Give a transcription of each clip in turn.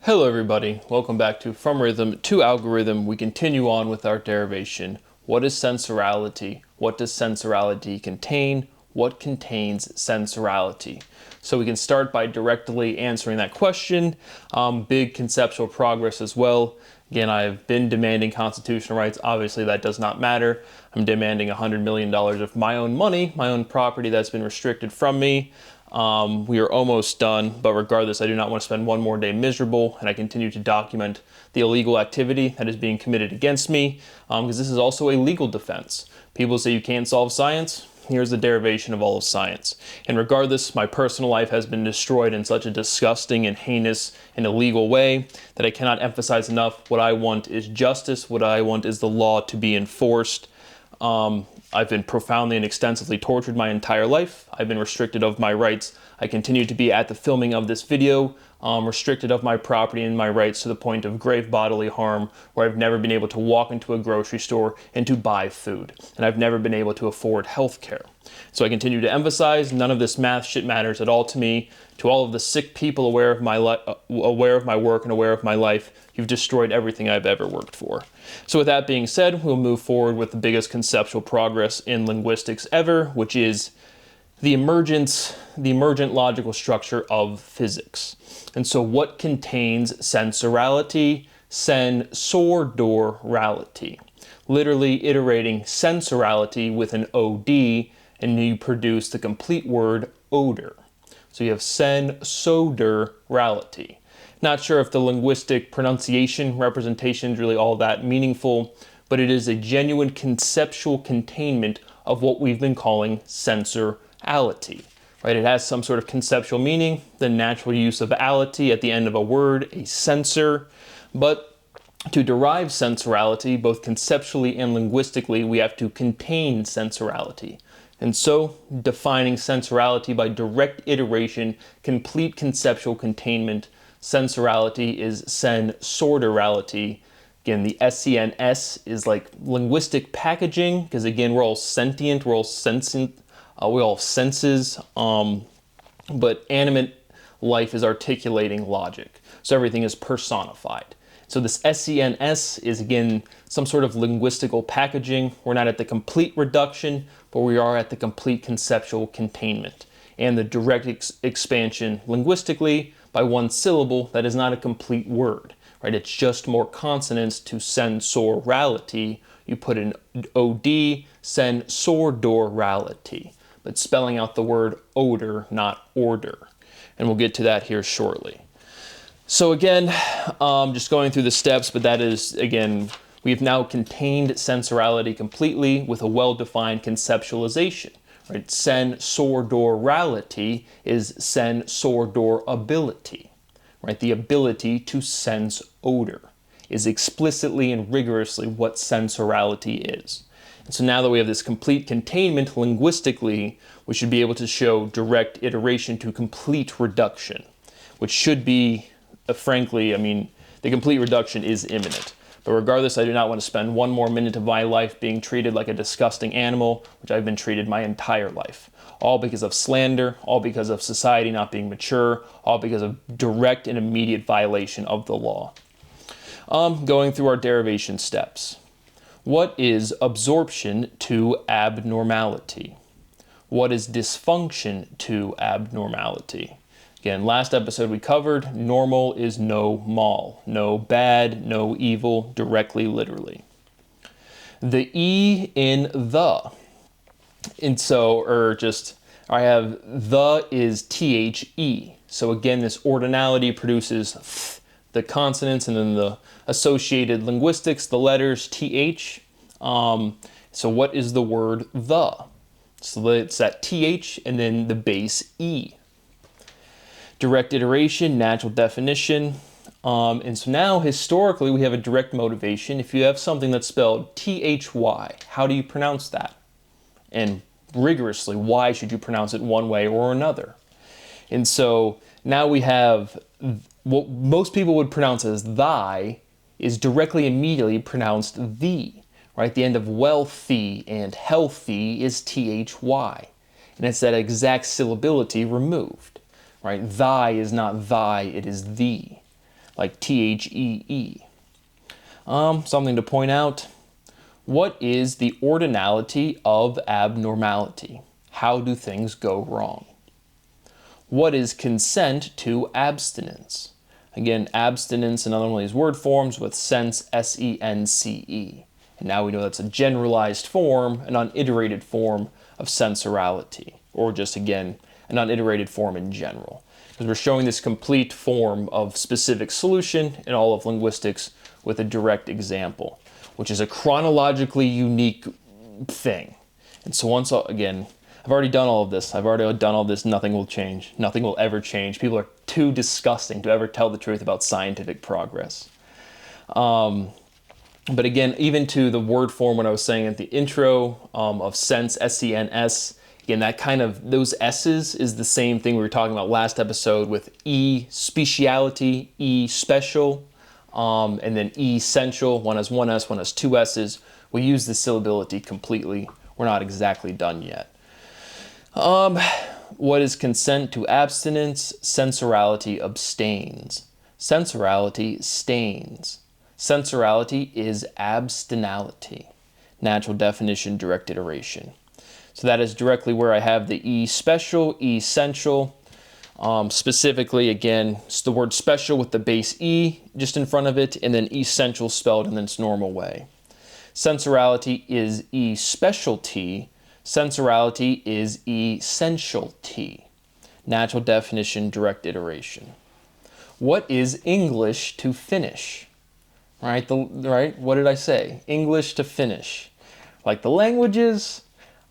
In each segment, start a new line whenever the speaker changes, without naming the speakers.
Hello everybody, welcome back to From Rhythm to Algorithm. We continue on with our derivation. What is sensorality? What does sensorality contain? What contains sensorality? So we can start by directly answering that question. Big conceptual progress as well. Again, I've been demanding constitutional rights. Obviously that does not matter. I'm demanding $100 million of my own money, my own property that's been restricted from me. We are almost done, but regardless, I do not want to spend one more day miserable, and I continue to document the illegal activity that is being committed against me, because this is also a legal defense. People say you can't solve science. Here's the derivation of all of science. And regardless, my personal life has been destroyed in such a disgusting and heinous and illegal way that I cannot emphasize enough. What I want is justice. What I want is the law to be enforced. I've been profoundly and extensively tortured my entire life. I've been restricted of my rights. I continue to be at the filming of this video, restricted of my property and my rights to the point of grave bodily harm, where I've never been able to walk into a grocery store and to buy food. And I've never been able to afford health care. So I continue to emphasize none of this math shit matters at all to me. To all of the sick people aware of my work and aware of my life, you've destroyed everything I've ever worked for. So with that being said, we'll move forward with the biggest conceptual progress in linguistics ever, which is the emergent logical structure of physics. And so what contains sensorality? Sensodorality. Literally iterating sensorality with an OD, and you produce the complete word odor. So you have sensodorality. Not sure if the linguistic pronunciation representation is really all that meaningful, but it is a genuine conceptual containment of what we've been calling sensorality. Right? It has some sort of conceptual meaning, the natural use of ality at the end of a word, a sensor. But to derive sensorality, both conceptually and linguistically, we have to contain sensorality. And so, defining sensorality by direct iteration, complete conceptual containment, sensorality is sensodorality. Again, the SCNS is like linguistic packaging, because again, we're all sentient, we're all sensient, we all have senses, but animate life is articulating logic. So everything is personified. So this SCNS is, again, some sort of linguistical packaging. We're not at the complete reduction, but we are at the complete conceptual containment. And the direct expansion linguistically by one syllable, that is not a complete word, right? It's just more consonants to sensorality. You put an OD, sensodorality, but spelling out the word odor, not order. And we'll get to that here shortly. So again, just going through the steps, but that is, again, we've now contained sensorality completely with a well-defined conceptualization. Right? Sensodorality is sensodorability. Right? The ability to sense odor is explicitly and rigorously what sensorality is. And so now that we have this complete containment linguistically, we should be able to show direct iteration to complete reduction, which should be, frankly, I mean, the complete reduction is imminent. But regardless, I do not want to spend one more minute of my life being treated like a disgusting animal, which I've been treated my entire life. All because of slander, all because of society not being mature, all because of direct and immediate violation of the law. Going through our derivation steps. What is absorption to abnormality? What is dysfunction to abnormality? Again, last episode we covered normal is no mal, no bad, no evil, directly, literally. The E in the, and so, I have the is THE. So again, this ordinality produces th, the consonants, and then the associated linguistics, the letters TH. So what is the word the? So it's that TH and then the base E. Direct iteration, natural definition. And so now, historically, we have a direct motivation. If you have something that's spelled THY, how do you pronounce that? And rigorously, why should you pronounce it one way or another? And so now we have what most people would pronounce as thy is directly immediately pronounced thee, right? The end of wealthy and healthy is THY. And it's that exact syllability removed. Right? Thy is not thy, it is thee. like THEE. Something to point out. What is the ordinality of abnormality? How do things go wrong? What is consent to abstinence? Again, abstinence, another one of these word forms with sense, S-E-N-C-E. And now we know that's a generalized form, an uniterated form of sensorality, or just, again, an uniterated form in general. Because we're showing this complete form of specific solution in all of linguistics with a direct example, which is a chronologically unique thing. And so once, again, I've already done all of this. Nothing will change. Nothing will ever change. People are too disgusting to ever tell the truth about scientific progress. But again, even to the word form, when I was saying at the intro of sense, S-E-N-S, again, that kind of, those S's is the same thing we were talking about last episode with E, speciality, E, special, and then E, essential. One has one S, one has two S's. We use the syllability completely. We're not exactly done yet. What is consent to abstinence? Sensorality abstains. Sensorality stains. Sensorality is abstinality. Natural definition, direct iteration. So that is directly where I have the E special, E essential. Specifically, again, it's the word special with the base E just in front of it, and then essential spelled in its normal way. Sensorality is E specialty. Sensorality is essentiality. Natural definition, direct iteration. What is English to finish? Right? What did I say? English to finish. Like the languages,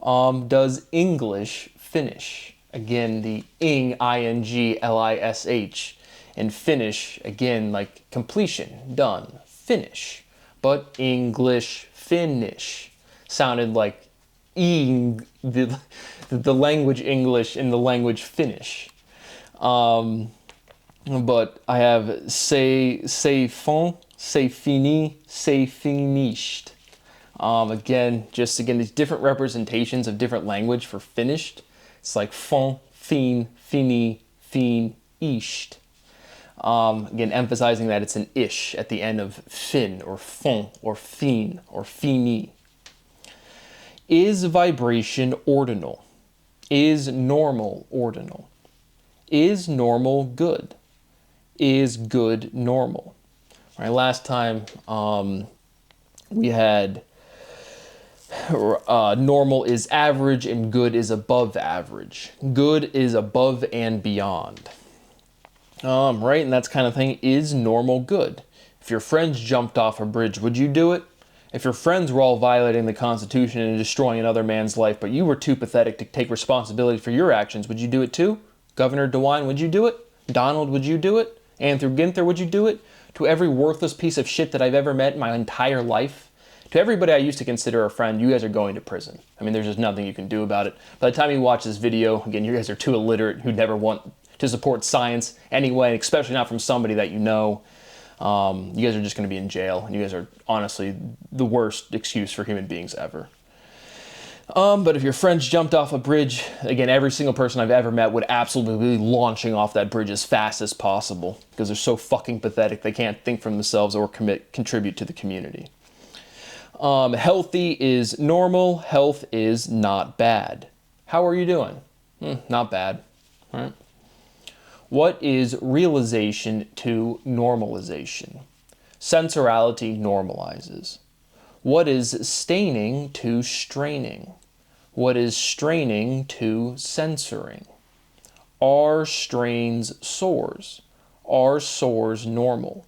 does English finish? Again, the ing, I-N-G-L-I-S-H. And finish, again, like completion, done, finish. But English finish sounded like the language English in the language Finnish. But I have c'est fin, c'est fini, c'est finished. Again, these different representations of different language for finished. It's like fin, fin, fini, finished. Again, emphasizing that it's an ish at the end of fin, or fin, or fin, or fini. Is vibration ordinal? Is normal ordinal? Is normal good? Is good normal? All right, last time we had normal is average and good is above average. Good is above and beyond. Right, and that's kind of thing. Is normal good? If your friends jumped off a bridge, would you do it? If your friends were all violating the Constitution and destroying another man's life, but you were too pathetic to take responsibility for your actions, would you do it too? Governor DeWine, would you do it? Donald, would you do it? Andrew Ginther, would you do it? To every worthless piece of shit that I've ever met in my entire life, to everybody I used to consider a friend, you guys are going to prison. I mean, there's just nothing you can do about it. By the time you watch this video, again, you guys are too illiterate who never want to support science anyway, especially not from somebody that you know. You guys are just going to be in jail, and you guys are honestly the worst excuse for human beings ever. But if your friends jumped off a bridge, again, every single person I've ever met would absolutely be launching off that bridge as fast as possible because they're so fucking pathetic they can't think for themselves or contribute to the community. Healthy is normal. Health is not bad. How are you doing? Not bad. All right. What is realization to normalization? Sensorality normalizes. What is staining to straining? What is straining to censoring? Are strains sores? Are sores normal?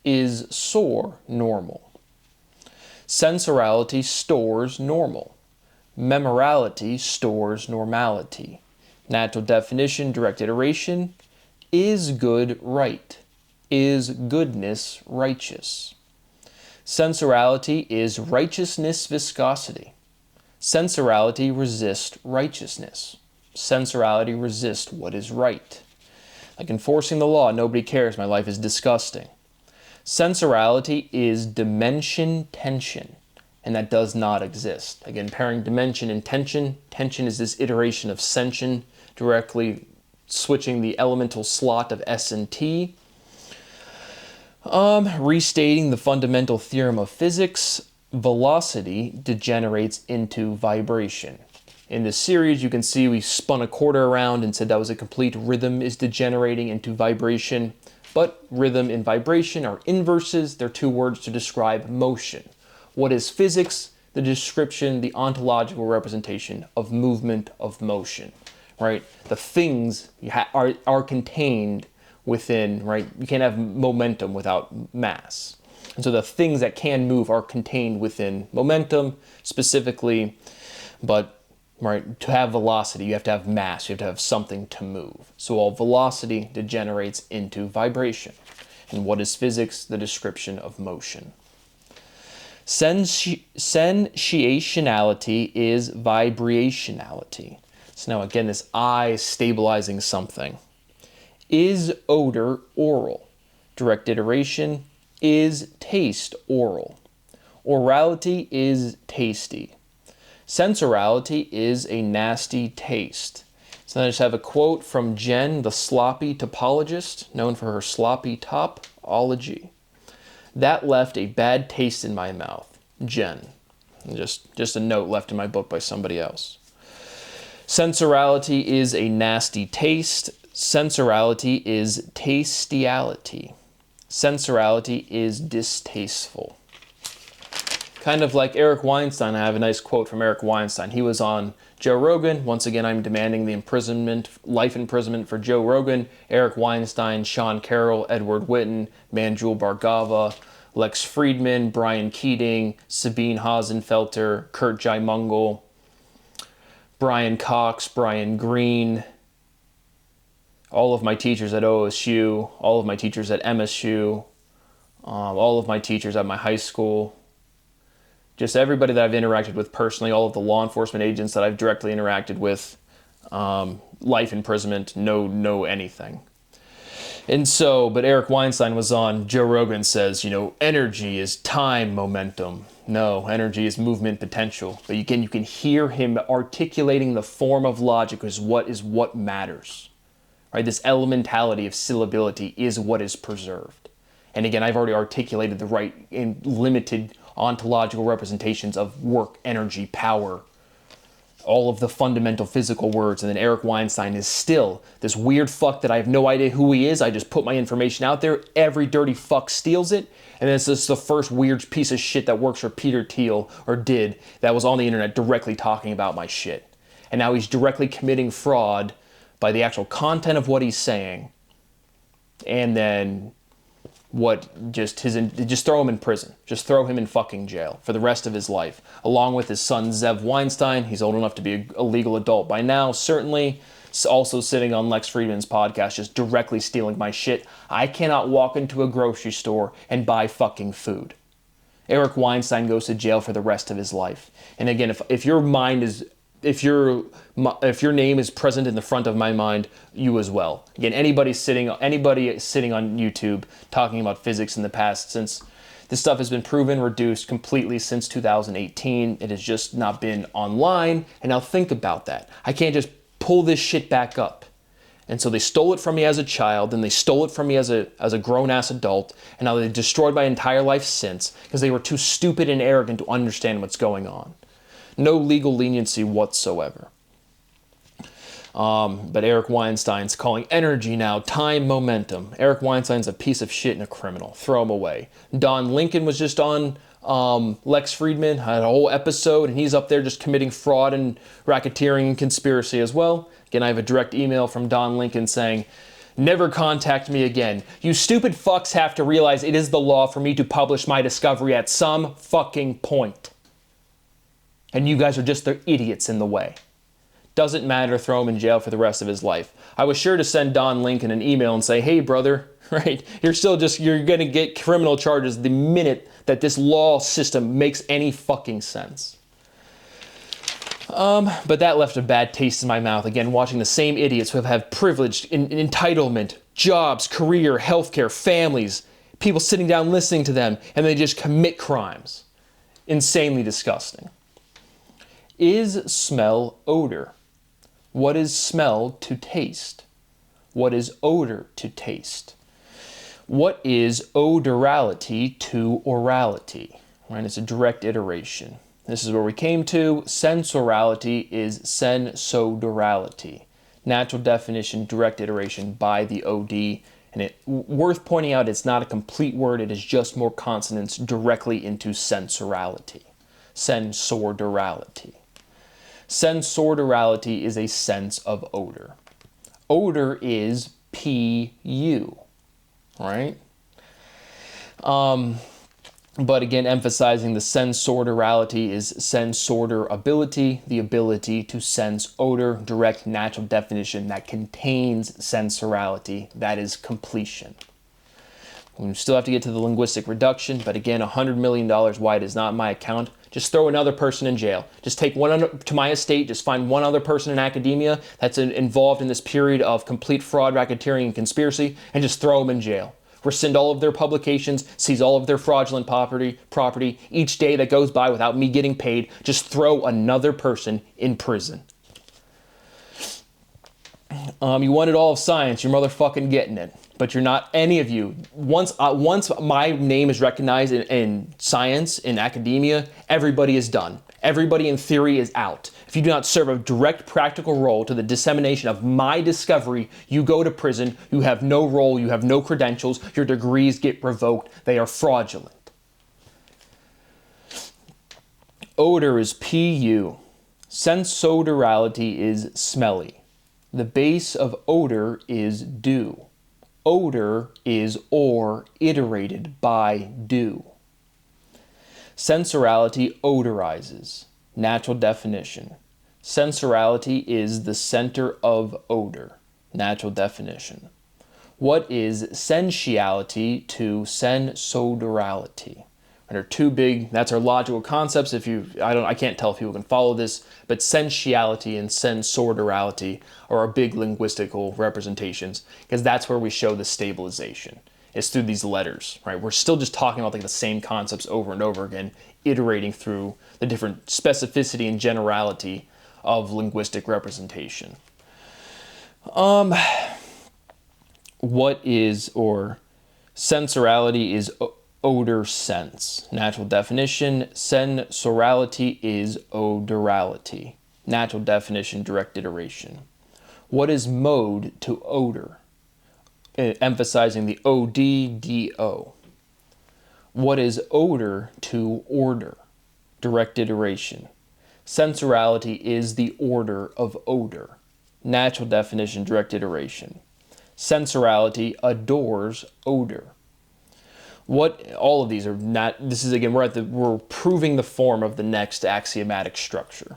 Is sore normal? Sensorality stores normal. Memorality stores normality. Natural definition, direct iteration. Is good right? Is goodness righteous? Sensorality is righteousness viscosity. Sensorality resists righteousness. Sensorality resists what is right. Like enforcing the law, nobody cares, my life is disgusting. Sensorality is dimension tension, and that does not exist. Again, pairing dimension and tension. Tension is this iteration of sension, directly switching the elemental slot of S and T. Restating the fundamental theorem of physics, velocity degenerates into vibration. In this series, you can see we spun a quarter around and said that was a complete rhythm is degenerating into vibration. But rhythm and vibration are inverses. They're two words to describe motion. What is physics? The description, the ontological representation of movement, of motion, right? The things are contained within, right? You can't have momentum without mass. And so the things that can move are contained within momentum specifically, but right, to have velocity, you have to have mass, you have to have something to move. So all velocity degenerates into vibration. And what is physics? The description of motion. Sensatiality is vibrationality. So now again, this I is stabilizing something. Is odor oral? Direct iteration. Is taste oral? Orality is tasty. Sensodorality is a nasty taste. So then I just have a quote from Jen, the sloppy topologist, known for her sloppy topology. That left a bad taste in my mouth. Jen. Just a note left in my book by somebody else. Sensodorality is a nasty taste. Sensodorality is tastiality. Sensodorality is distasteful. Kind of like Eric Weinstein. I have a nice quote from Eric Weinstein. He was on Joe Rogan. Once again, I'm demanding the life imprisonment for Joe Rogan, Eric Weinstein, Sean Carroll, Edward Witten, Manjul Bhargava, Lex Friedman, Brian Keating, Sabine Hasenfelter, Kurt Jaimungal, Brian Cox, Brian Green, all of my teachers at OSU, all of my teachers at MSU, all of my teachers at my high school, just everybody that I've interacted with personally, all of the law enforcement agents that I've directly interacted with, life imprisonment, no anything. And so, but Eric Weinstein was on, Joe Rogan says, energy is time momentum. No, energy is movement potential. But you can hear him articulating the form of logic is what matters. Right? This elementality of syllability is what is preserved. And again, I've already articulated the right and limited ontological representations of work, energy, power, all of the fundamental physical words. And then Eric Weinstein is still this weird fuck that I have no idea who he is. I just put my information out there. Every dirty fuck steals it. And this is the first weird piece of shit that works for Peter Thiel, or did, that was on the internet directly talking about my shit. And now he's directly committing fraud by the actual content of what he's saying. And then just throw him in prison. Just throw him in fucking jail for the rest of his life. Along with his son, Zev Weinstein. He's old enough to be a legal adult by now, certainly. Also sitting on Lex Friedman's podcast, just directly stealing my shit. I cannot walk into a grocery store and buy fucking food. Eric Weinstein goes to jail for the rest of his life. And again, if your name is present in the front of my mind, you as well. Again, anybody sitting on YouTube talking about physics in the past, since this stuff has been proven, reduced completely since 2018. It has just not been online. And now think about that. I can't just pull this shit back up. And so they stole it from me as a child, and they stole it from me as a grown-ass adult, and now they've destroyed my entire life since because they were too stupid and arrogant to understand what's going on. No legal leniency whatsoever. But Eric Weinstein's calling energy now time momentum. Eric Weinstein's a piece of shit and a criminal. Throw him away. Don Lincoln was just on Lex Friedman, had a whole episode, and he's up there just committing fraud and racketeering and conspiracy as well. Again, I have a direct email from Don Lincoln saying, "Never contact me again. You stupid fucks have to realize it is the law for me to publish my discovery at some fucking point. And you guys are just the idiots in the way." Doesn't matter, throw him in jail for the rest of his life. I was sure to send Don Lincoln an email and say, "Hey brother," right? You're gonna get criminal charges the minute that this law system makes any fucking sense. But that left a bad taste in my mouth. Again, watching the same idiots who have privilege, entitlement, jobs, career, healthcare, families, people sitting down listening to them, and they just commit crimes. Insanely disgusting. Is smell odor? What is smell to taste? What is odor to taste? What is odorality to orality? Right, it's a direct iteration. This is where we came to. Sensorality is sensodorality. Natural definition, direct iteration by the OD. And it worth pointing out, it's not a complete word, it is just more consonants directly into sensorality. Sensordorality. Sensordorality is a sense of odor. Odor is PU, right? But again, emphasizing the sensordorality is sensordorability, the ability to sense odor, direct natural definition that contains sensorality, that is completion. We still have to get to the linguistic reduction, but again, $100 million, why it is not my account. Just throw another person in jail. Just take one to my estate, just find one other person in academia that's involved in this period of complete fraud, racketeering, and conspiracy, and just throw them in jail. Rescind all of their publications, seize all of their fraudulent property. Each day that goes by without me getting paid, just throw another person in prison. You wanted all of science, you're motherfucking getting it. But you're not, any of you. Once my name is recognized in science, in academia, everybody is done. Everybody in theory is out. If you do not serve a direct practical role to the dissemination of my discovery, you go to prison, you have no role, you have no credentials, your degrees get revoked, they are fraudulent. Odor is PU. Sensodorality is smelly. The base of odor is do. Odor is or iterated by do. Sensorality odorizes. Natural definition. Sensorality is the center of odor. Natural definition. What is sensuality to sensodorality? There are two big, that's our logical concepts. I can't tell if people can follow this, but sensuality and sensordorality are our big linguistical representations, because that's where we show the stabilization. It's through these letters, right? We're still just talking about like the same concepts over and over again, iterating through the different specificity and generality of linguistic representation. Sensorality is odor sense. Natural definition, sensorality is odorality. Natural definition, direct iteration. What is mode to odor? Emphasizing the OD-DO. What is odor to order? Direct iteration. Sensorality is the order of odor. Natural definition, direct iteration. Sensorality adores odor. All of these are not, this is again, we're proving the form of the next axiomatic structure.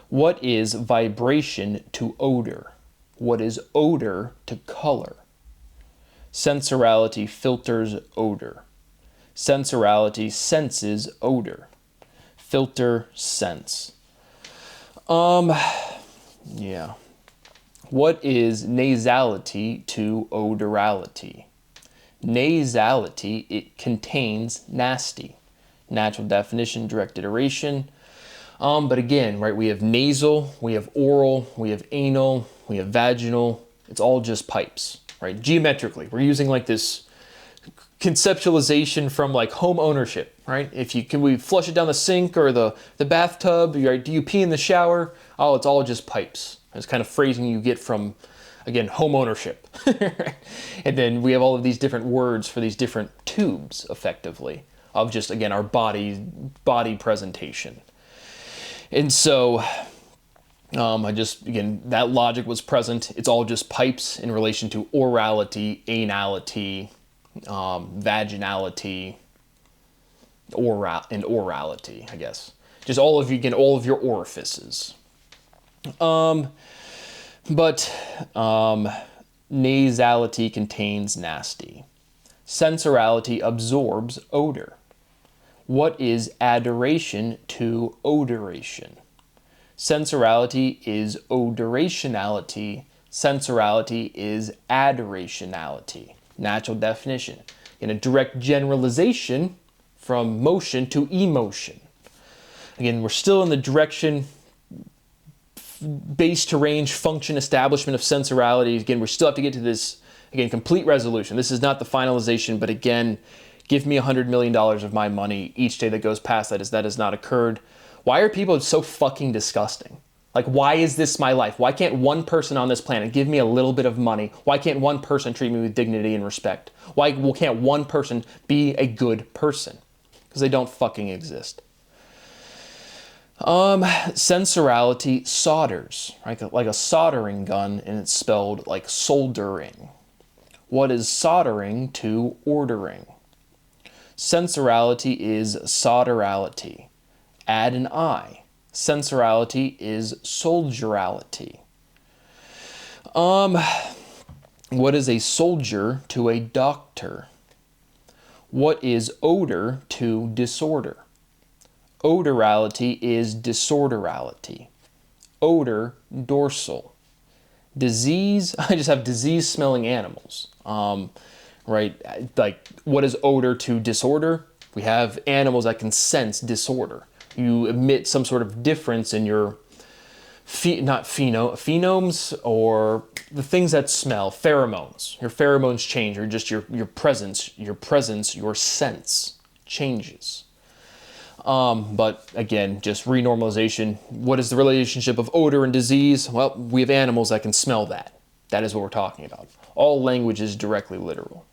What is vibration to odor? What is odor to color? Sensorality filters odor. Sensorality senses odor. Filter sense. Yeah. What is nasality to odorality? Nasality, it contains nasty. Natural definition, direct iteration. But again, right, we have nasal, we have oral, we have anal, we have vaginal. It's all just pipes, right? Geometrically, we're using like this conceptualization from like home ownership, right? Can we flush it down the sink or the bathtub? Right? Do you pee in the shower? Oh, it's all just pipes. It's kind of phrasing you get from, again, home ownership. And then we have all of these different words for these different tubes, effectively, of just, again, our body presentation. And so, again, that logic was present. It's all just pipes in relation to orality, anality, vaginality, and orality, I guess. Just all of your orifices. Nasality contains nasty. Sensorality absorbs odor. What is adoration to odoration? Sensorality is odorationality. Sensorality is adorationality. Natural definition. In a direct generalization from motion to emotion. Again, we're still in the direction base to range function establishment of sensorality. Again, we still have to get to this Again, complete resolution. This is not the finalization, but again, give me $100 million of my money each day that goes past that as that has not occurred. Why are people so fucking disgusting? Like, why is this my life? Why can't one person on this planet give me a little bit of money? Why can't one person treat me with dignity and respect? Why can't one person be a good person? Because they don't fucking exist. Sensodorality solders, right? Like a soldering gun, and it's spelled like soldering. What is soldering to ordering? Sensodorality is solderality. Add an I. Sensodorality is soldierality. What is a soldier to a doctor? What is odor to disorder? Odorality is disorderality. Odor, dorsal. Disease, I just have disease-smelling animals. Right? Like, what is odor to disorder? We have animals that can sense disorder. You emit some sort of difference in your, phenomes, or the things that smell, pheromones. Your pheromones change, or just your presence, your sense changes. But again, just renormalization. What is the relationship of odor and disease? Well, we have animals that can smell that. That is what we're talking about. All language is directly literal.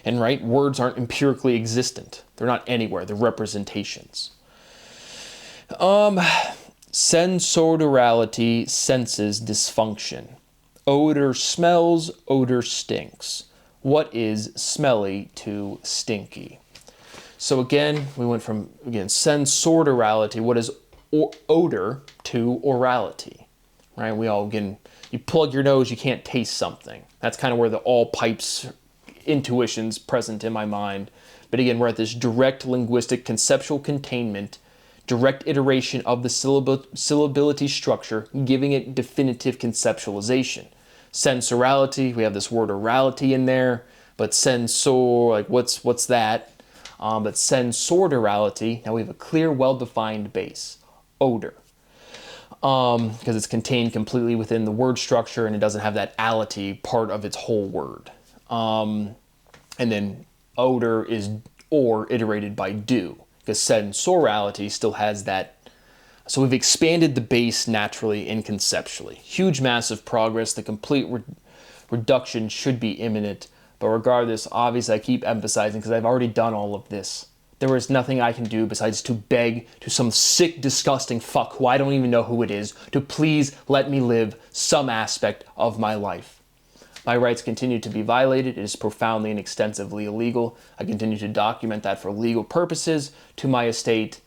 And right, words aren't empirically existent. They're not anywhere. They're representations. Sensodorality senses dysfunction. Odor smells, odor stinks. What is smelly to stinky? So again, we went from, sensodorality, what is odor, to orality, right? You plug your nose, you can't taste something. That's kind of where the all pipes intuition's present in my mind. But again, we're at this direct linguistic conceptual containment, direct iteration of the syllability structure, giving it definitive conceptualization. Sensorality, we have this word orality in there, but sensor, like what's that? But sensodorality, now we have a clear, well-defined base. Odor. Because it's contained completely within the word structure, and it doesn't have that ality part of its whole word. And then odor is or iterated by do, because sensorality still has that. So we've expanded the base naturally and conceptually. Huge, massive progress. The complete reduction should be imminent. But regardless, obviously I keep emphasizing, because I've already done all of this. There is nothing I can do besides to beg to some sick, disgusting fuck who I don't even know who it is to please let me live some aspect of my life. My rights continue to be violated. It is profoundly and extensively illegal. I continue to document that for legal purposes. To my estate,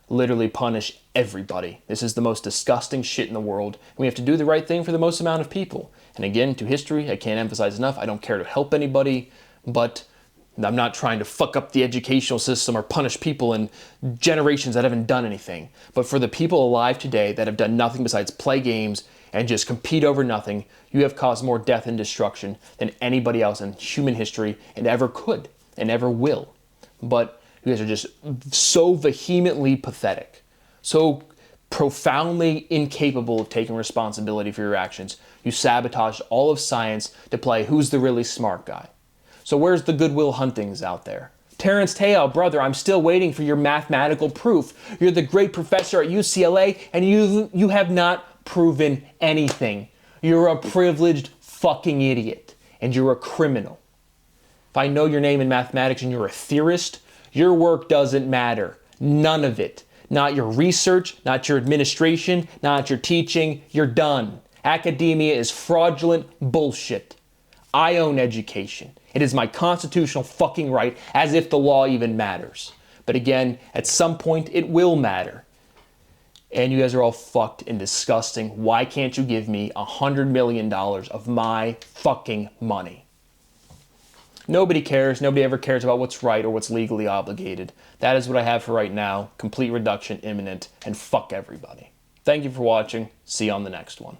literally punish everybody. This is the most disgusting shit in the world. And we have to do the right thing for the most amount of people. And again, to history, I can't emphasize enough, I don't care to help anybody, but I'm not trying to fuck up the educational system or punish people in generations that haven't done anything. But for the people alive today that have done nothing besides play games and just compete over nothing, you have caused more death and destruction than anybody else in human history and ever could and ever will. But you guys are just so vehemently pathetic, so profoundly incapable of taking responsibility for your actions. You sabotaged all of science to play who's the really smart guy. So where's the Goodwill Huntings out there? Terrence Teo, brother, I'm still waiting for your mathematical proof. You're the great professor at UCLA, and you have not proven anything. You're a privileged fucking idiot, and you're a criminal. If I know your name in mathematics and you're a theorist, your work doesn't matter. None of it. Not your research, not your administration, not your teaching. You're done. Academia is fraudulent bullshit. I own education. It is my constitutional fucking right, as if the law even matters. But again, at some point, it will matter. And you guys are all fucked and disgusting. Why can't you give me $100 million of my fucking money? Nobody cares. Nobody ever cares about what's right or what's legally obligated. That is what I have for right now. Complete reduction imminent, and fuck everybody. Thank you for watching. See you on the next one.